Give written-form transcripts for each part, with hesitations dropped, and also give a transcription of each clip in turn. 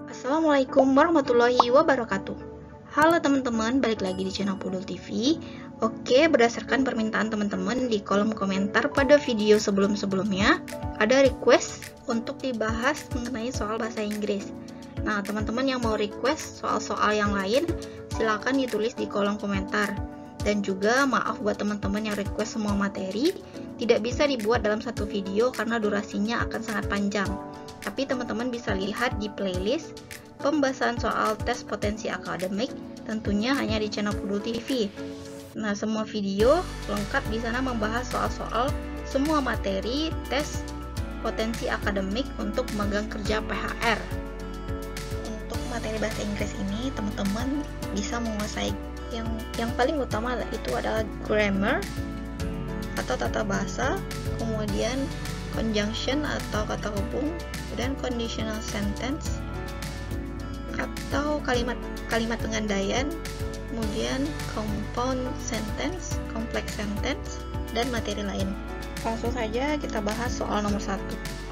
Assalamualaikum warahmatullahi wabarakatuh. Halo teman-teman, balik lagi di channel Pudul TV. Oke, berdasarkan permintaan teman-teman di kolom komentar pada video sebelum-sebelumnya, ada request untuk dibahas mengenai soal bahasa Inggris. Nah, teman-teman yang mau request soal-soal yang lain, silakan ditulis di kolom komentar. Dan juga maaf buat teman-teman yang request semua materi, tidak bisa dibuat dalam satu video karena durasinya akan sangat panjang. Tapi teman-teman bisa lihat di playlist pembahasan soal tes potensi akademik, tentunya hanya di channel Pudul TV. Nah, semua video lengkap di sana membahas soal-soal semua materi tes potensi akademik untuk magang kerja PHR. Untuk materi bahasa Inggris ini, teman-teman bisa menguasai yang paling utama itu adalah grammar atau tata bahasa, kemudian conjunction atau kata hubung, dan conditional sentence atau kalimat pengandaian, kemudian compound sentence, complex sentence, dan materi lain. Langsung saja kita bahas soal nomor 1.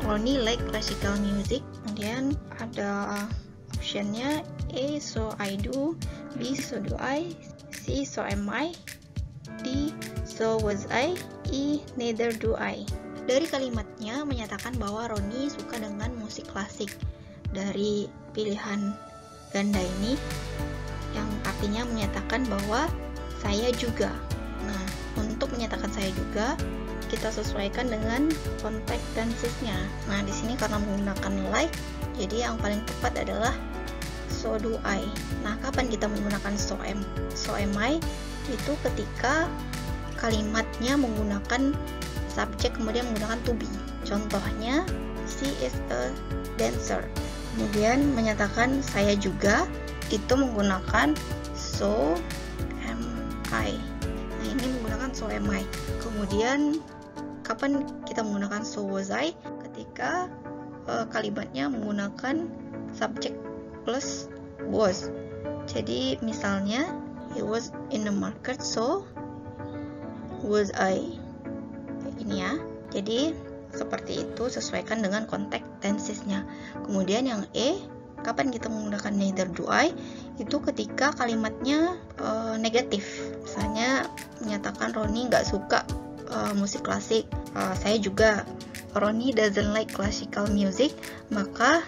Ronnie like classical music. Kemudian ada optionnya A, so I do, B, so do I, C, so am I, D, so was I, E, neither do I. Dari kalimatnya menyatakan bahwa Ronnie suka dengan musik klasik. Dari pilihan ganda ini yang artinya menyatakan bahwa saya juga. Nah, untuk menyatakan saya juga, kita sesuaikan dengan konteks tensesnya. Nah, di sini karena menggunakan like, jadi yang paling tepat adalah so do I. Nah, kapan kita menggunakan so am I? Itu ketika kalimatnya menggunakan subjek kemudian menggunakan to be. Contohnya, she is a dancer. Kemudian menyatakan saya juga, itu menggunakan so am I. Nah, ini menggunakan so am I. Kemudian kapan kita menggunakan so was I? Ketika kalimatnya menggunakan subjek plus was. Jadi misalnya, he was in the market, so was I. Ini ya. Jadi seperti itu, sesuaikan dengan konteks tensesnya. Kemudian yang E, kapan kita menggunakan neither do I? Itu ketika kalimatnya negatif. Misalnya menyatakan Ronnie nggak suka musik klasik. Saya juga. Ronnie doesn't like classical music. Maka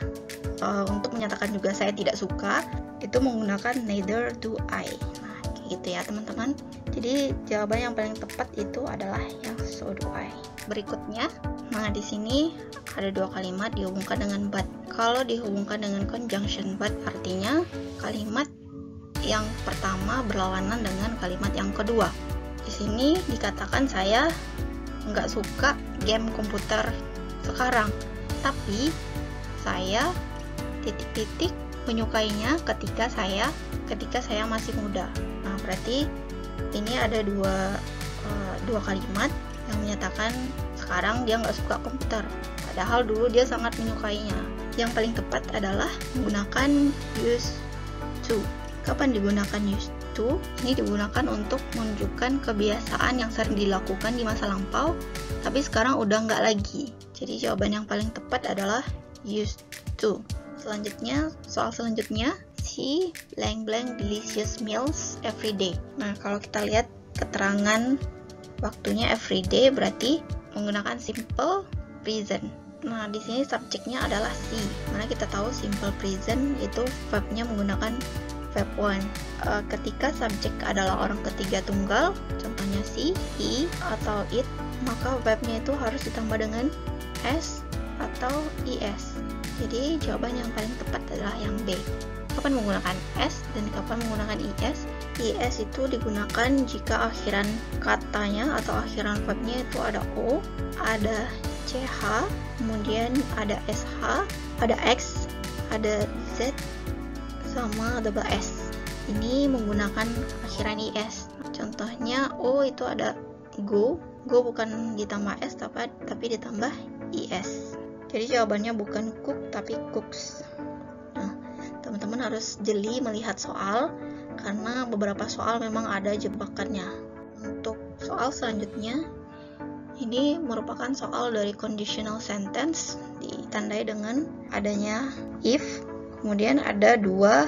untuk menyatakan juga saya tidak suka, itu menggunakan neither do I. Nah, gitu ya teman-teman. Jadi jawaban yang paling tepat itu adalah yang so do I. Berikutnya, nah di sini ada dua kalimat dihubungkan dengan but. Kalau dihubungkan dengan conjunction but, artinya kalimat yang pertama berlawanan dengan kalimat yang kedua. Di sini dikatakan saya nggak suka game komputer sekarang, tapi saya titik-titik menyukainya ketika saya masih muda. Nah, berarti ini ada dua kalimat yang menyatakan sekarang dia nggak suka komputer, padahal dulu dia sangat menyukainya. Yang paling tepat adalah menggunakan used to. Kapan digunakan used to? Ini digunakan untuk menunjukkan kebiasaan yang sering dilakukan di masa lampau, tapi sekarang udah nggak lagi. Jadi jawaban yang paling tepat adalah used to. Selanjutnya, soal selanjutnya, she blank delicious meals every day. Nah, kalau kita lihat keterangan waktunya every day berarti menggunakan simple present. Nah, di sini subjeknya adalah she. Mana kita tahu simple present itu verbnya menggunakan verb one. Ketika subjek adalah orang ketiga tunggal, contohnya she, he, atau it, maka verbnya itu harus ditambah dengan s atau es. Jadi jawaban yang paling tepat adalah yang B. Kapan menggunakan S dan kapan menggunakan IS? IS itu digunakan jika akhiran katanya atau akhiran verbnya itu ada O, ada CH, kemudian ada SH, ada X, ada Z, sama double S. Ini menggunakan akhiran IS. Contohnya O itu ada go bukan ditambah S tapi ditambah IS. Jadi jawabannya bukan cook tapi cooks. Nah, teman-teman harus jeli melihat soal karena beberapa soal memang ada jebakannya. Untuk soal selanjutnya, ini merupakan soal dari conditional sentence, ditandai dengan adanya if, Kemudian ada dua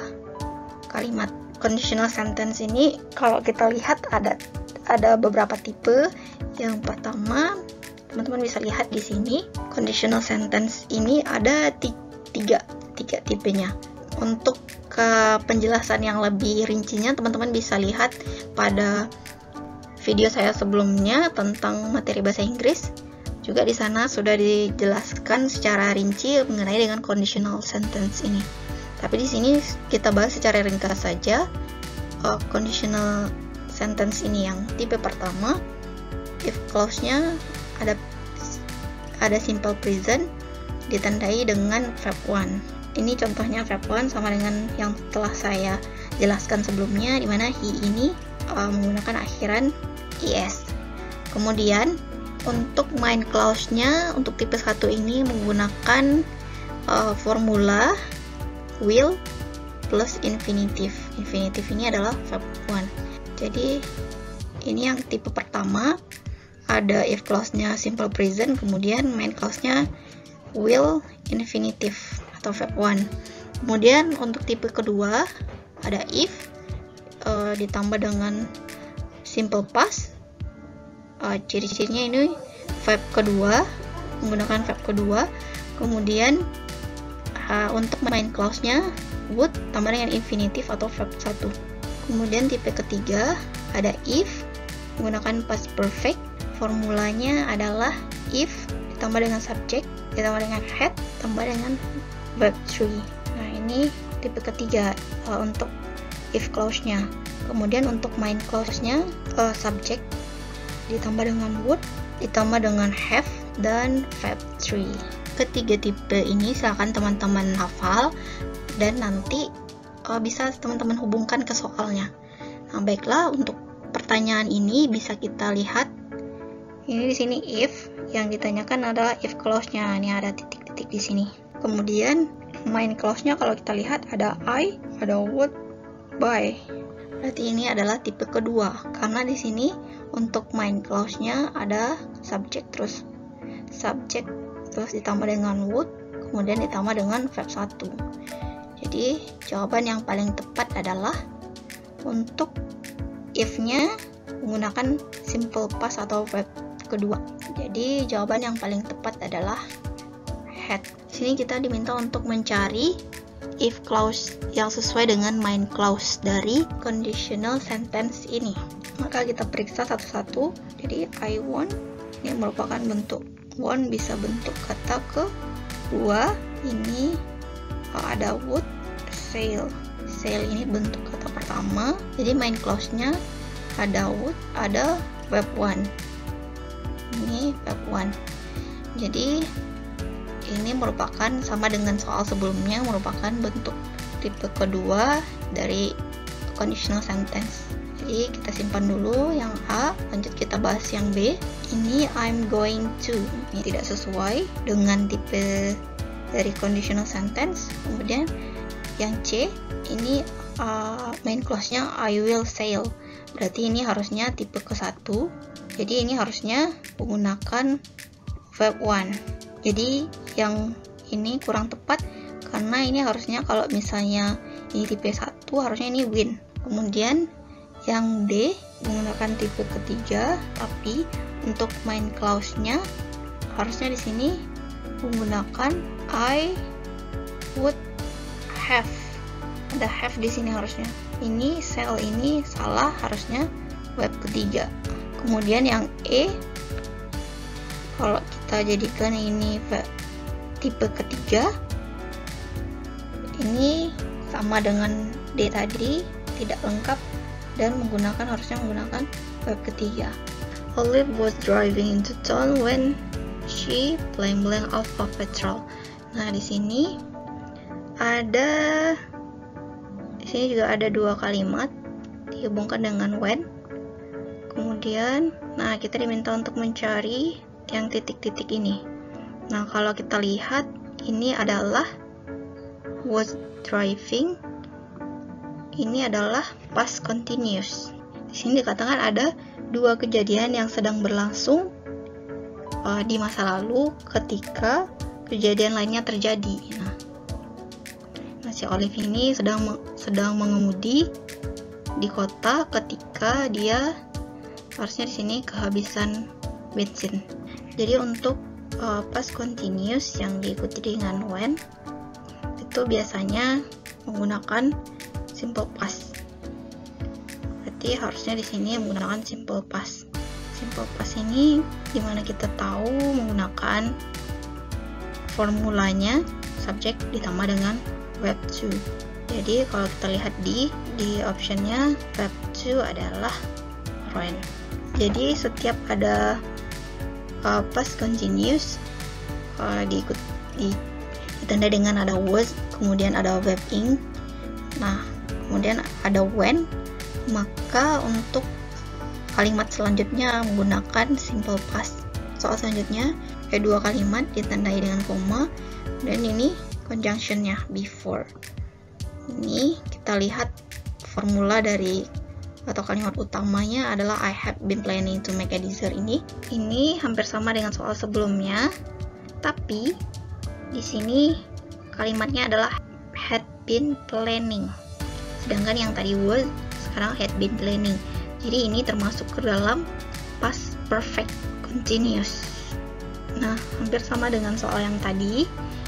kalimat. Conditional sentence ini kalau kita lihat ada beberapa tipe. Yang pertama, teman-teman bisa lihat di sini, conditional sentence ini ada tiga tipenya. Untuk penjelasan yang lebih rincinya, teman-teman bisa lihat pada video saya sebelumnya tentang materi bahasa Inggris. Juga di sana sudah dijelaskan secara rinci mengenai dengan conditional sentence ini. Tapi di sini kita bahas secara ringkas saja. Conditional sentence ini yang tipe pertama, if clause-nya ada simple present ditandai dengan verb 1. Ini contohnya verb 1 sama dengan yang telah saya jelaskan sebelumnya, dimana he ini menggunakan akhiran es. Kemudian untuk main clause-nya untuk tipe 1 ini menggunakan formula will plus infinitive. Infinitive ini adalah verb 1. Jadi ini yang tipe pertama, ada if clause-nya simple present, kemudian main clause-nya will infinitive atau verb 1. Kemudian untuk tipe kedua ada if ditambah dengan simple past. Ciri-cirinya ini verb kedua, menggunakan verb kedua. Kemudian untuk main clause-nya would tambah dengan infinitive atau verb 1. Kemudian tipe ketiga ada if menggunakan past perfect. Formulanya adalah if ditambah dengan subject, ditambah dengan had, tambah dengan verb 3. Nah, ini tipe ketiga untuk if clause-nya. Kemudian untuk main clause-nya subject ditambah dengan would, ditambah dengan have, dan verb 3. Ketiga tipe ini silakan teman-teman hafal dan nanti bisa teman-teman hubungkan ke soalnya. Nah, baiklah, untuk pertanyaan ini bisa kita lihat. Ini di sini if, yang ditanyakan adalah if clause-nya. Ini ada titik-titik di sini. Kemudian main clause-nya kalau kita lihat ada I, ada would, by. Berarti ini adalah tipe kedua, karena di sini untuk main clause-nya ada subject terus ditambah dengan would, kemudian ditambah dengan verb 1. Jadi jawaban yang paling tepat adalah untuk if-nya menggunakan simple past atau verb kedua. Jadi jawaban yang paling tepat adalah had. Sini kita diminta untuk mencari if clause yang sesuai dengan main clause dari conditional sentence ini. Maka kita periksa satu-satu. Jadi I want ini merupakan bentuk want, bisa bentuk kata kedua. Ini ada would, sail ini bentuk kata pertama. Jadi main clause-nya ada would, ada verb 1. Ini verb 1. Jadi ini merupakan sama dengan soal sebelumnya, merupakan bentuk tipe kedua dari conditional sentence. Jadi kita simpan dulu yang A, lanjut kita bahas yang B. Ini I'm going to, ini tidak sesuai dengan tipe dari conditional sentence. Kemudian yang C, ini main clause-nya I will sail. Berarti ini harusnya tipe ke-1. Jadi ini harusnya menggunakan verb 1. Jadi yang ini kurang tepat karena ini harusnya kalau misalnya ini tipe 1 harusnya ini win. Kemudian yang D menggunakan tipe ketiga, tapi untuk main clause-nya harusnya di sini menggunakan I would have. Ada have di sini harusnya. Ini sail ini salah, harusnya verb ketiga. Kemudian yang E, kalau kita jadikan ini tipe ketiga, ini sama dengan D tadi, tidak lengkap dan harusnya menggunakan verb ketiga. Olive was driving into town when she blank off of petrol. Nah, di sini juga ada dua kalimat dihubungkan dengan when. Kemudian, nah kita diminta untuk mencari yang titik-titik ini. Nah, kalau kita lihat ini adalah was driving. Ini adalah past continuous. Di sini dikatakan ada dua kejadian yang sedang berlangsung di masa lalu ketika kejadian lainnya terjadi. Nah, Si Olive ini sedang mengemudi di kota ketika dia harusnya di sini kehabisan bensin. Jadi untuk past continuous yang diikuti dengan when itu biasanya menggunakan simple past. Berarti harusnya di sini menggunakan simple past. Simple past ini dimana kita tahu menggunakan formulanya subject ditambah dengan verb to. Jadi kalau kita lihat di optionnya verb to adalah when. Jadi setiap ada past continuous ditandai dengan ada was, kemudian ada verb ing, nah kemudian ada when, maka untuk kalimat selanjutnya menggunakan simple past. Soal selanjutnya ada dua kalimat ditandai dengan koma dan ini conjunctionnya before. Ini kita lihat formula dari atau kalimat utamanya adalah I have been planning to make a dessert ini. Ini hampir sama dengan soal sebelumnya, tapi di sini kalimatnya adalah had been planning. Sedangkan yang tadi was, sekarang had been planning. Jadi ini termasuk ke dalam past perfect continuous. Nah, hampir sama dengan soal yang tadi,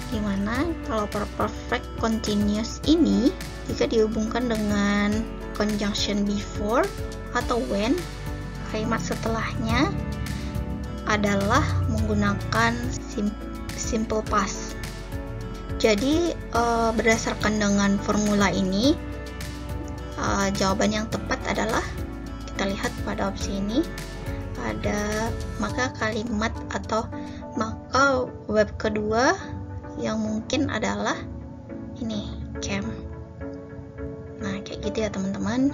dimana kalau perfect continuous ini jika dihubungkan dengan conjunction before atau when, kalimat setelahnya adalah menggunakan simple past. Jadi berdasarkan dengan formula ini, jawaban yang tepat adalah kita lihat pada opsi ini ada maka kalimat atau maka verb kedua yang mungkin adalah ini came. Nah kayak gitu ya teman-teman.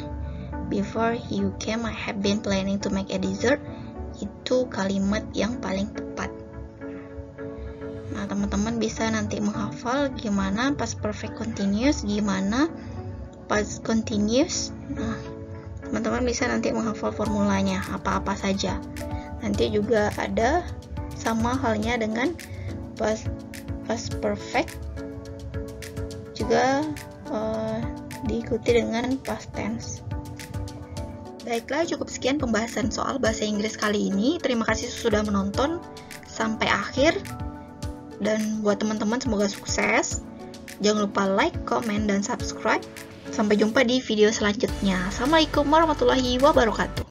Before you came I have been planning to make a dessert, itu kalimat yang paling tepat. Nah teman-teman bisa nanti menghafal gimana past perfect continuous, gimana past continuous. Nah teman-teman bisa nanti menghafal formulanya apa-apa saja. Nanti juga ada sama halnya dengan past perfect juga diikuti dengan past tense. Baiklah, cukup sekian pembahasan soal bahasa Inggris kali ini. Terima kasih sudah menonton sampai akhir. Dan buat teman-teman semoga sukses. Jangan lupa like, comment, dan subscribe. Sampai jumpa di video selanjutnya. Assalamualaikum warahmatullahi wabarakatuh.